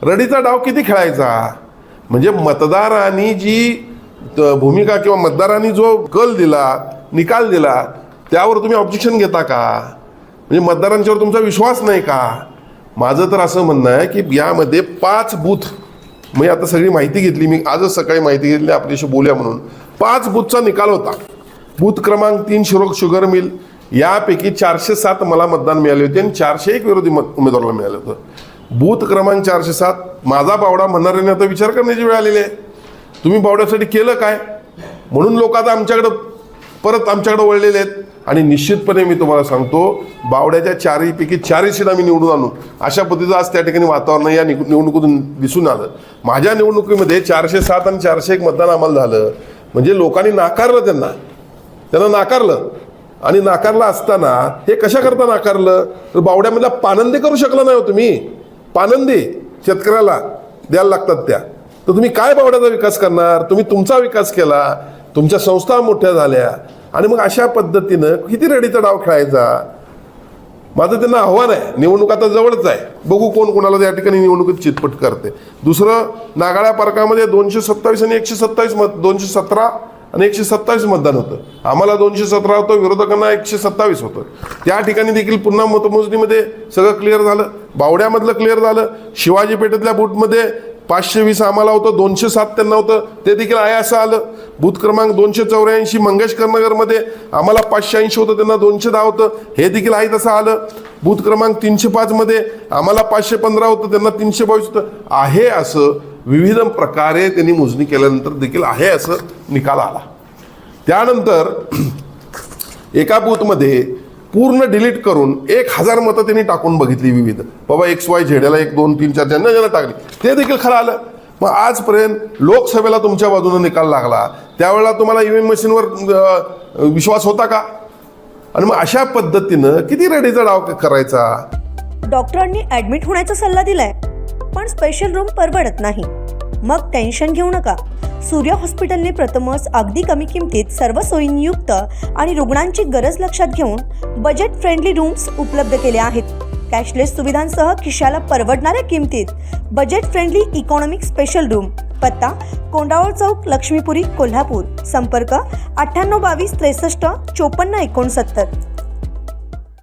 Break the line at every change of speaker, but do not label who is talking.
रडीचा डाव किती खेळायचा? म्हणजे मतदारांनी जी भूमिका किंवा मतदारांनी जो कल दिला, निकाल दिला, त्यावर तुम्ही ऑब्जेक्शन घेता का? म्हणजे मतदारांच्यावर तुमचा विश्वास नाही का? माझं तर असं म्हणणं आहे की यामध्ये 5 बूथ, मी आता सगळी माहिती घेतली, मी आजच सकाळी माहिती घेतली आपल्याशी बोलूया म्हणून. 5 बूथचा निकाल होता. बूथ क्रमांक 3 शिरोळ शुगर मिल, यापैकी 407 मला मतदान मिळाले होते आणि 401 विरोधी उमेदवाराला मिळालं होतं. बूथ क्रमांक 407 माझा बावडा म्हणणाऱ्यांनी आता विचार करण्याची वेळ आलेली आहे. तुम्ही बावड्यासाठी केलं काय? म्हणून लोक आता परत आमच्याकडे वळलेले आहेत. आणि निश्चितपणे मी तुम्हाला सांगतो, बावड्याच्या 4पैकी 4 सीट आम्ही निवडून आणू, अशा पद्धतीचं आज त्या ठिकाणी वातावरण या निवडणुकीतून दिसून आलं. माझ्या निवडणुकीमध्ये 407 आणि 401 मतदान आम्हाला झालं. म्हणजे लोकांनी नाकारलं, त्यांना नाकारलं. आणि नाकारलं असताना हे कशाकरता नाकारलं? तर बावड्यामधला पानंदी करू शकला नाही हो तुम्ही. पानंदी शेतकऱ्याला द्यायला लागतात त्या. तर तुम्ही काय बावड्याचा विकास करणार? तुम्ही तुमचा विकास केला, तुमच्या संस्था मोठ्या झाल्या, आणि मग अशा पद्धतीनं किती रडीचा डाव खेळायचा? माझं त्यांना आव्हान आहे. निवडणूक आता जवळच आहे, बघू कोण कोणाला या ठिकाणी निवडणुकीत चितपट करते. दुसरं, नागाळ्या पार्कामध्ये 227 आणि 127 217 आणि 127 मतदान होतं. आम्हाला 217 होतं, विरोधकांना 127 होतं. त्या ठिकाणी देखील पुन्हा मतमोजणीमध्ये सगळं क्लिअर झालं. बावड्यामधलं क्लिअर झालं. शिवाजी पेठेतल्या बूथमध्ये 520 आम्हाला होतं, 207 त्यांना होतं, ते देखील आहे असं आलं. बूथ क्रमांक 284 मंगेशकर नगरमध्ये आम्हाला 580 होतं, त्यांना 210 होतं, हे देखील आहे तसं आलं. बूथ क्रमांक 305 मध्ये आम्हाला 515 होतं, त्यांना 322 होतं. आहे असं विविध प्रकारे त्यांनी मोजणी केल्यानंतर देखील आहे असं निकाल आला. त्यानंतर एका बूथमध्ये पूर्ण डिलीट करून 1000 मतं त्यांनी टाकून बघितली विविध. बाबा XY झेड्याला 1 2 3 4 ज्यांना टाकली, ते देखील खरं आलं. मग आजपर्यंत लोकसभेला तुमच्या बाजूने निकाल लागला, त्यावेळेला तुम्हाला EVM मशीनवर विश्वास होता का? आणि मग अशा पद्धतीनं किती रडीचा डाव करायचा?
डॉक्टरांनी ऍडमिट होण्याचा सल्ला दिलाय, पण स्पेशल रूम परवडत नाही. मग टेन्शन घेऊ नका. सूर्य हॉस्पिटलने प्रथमच अगदी कमी किमतीत सर्व सोयींयुक्त आणि रुग्णांची गरज लक्षात घेऊन बजेट फ्रेंडली रूम्स उपलब्ध केले आहेत. कॅशलेस सुविधांसह खिशाला परवडणाऱ्या किमतीत budget friendly economic special room. पत्ता कोंडावळ चौक, लक्ष्मीपुरी, कोल्हापूर. संपर्क 9822 63 54 69.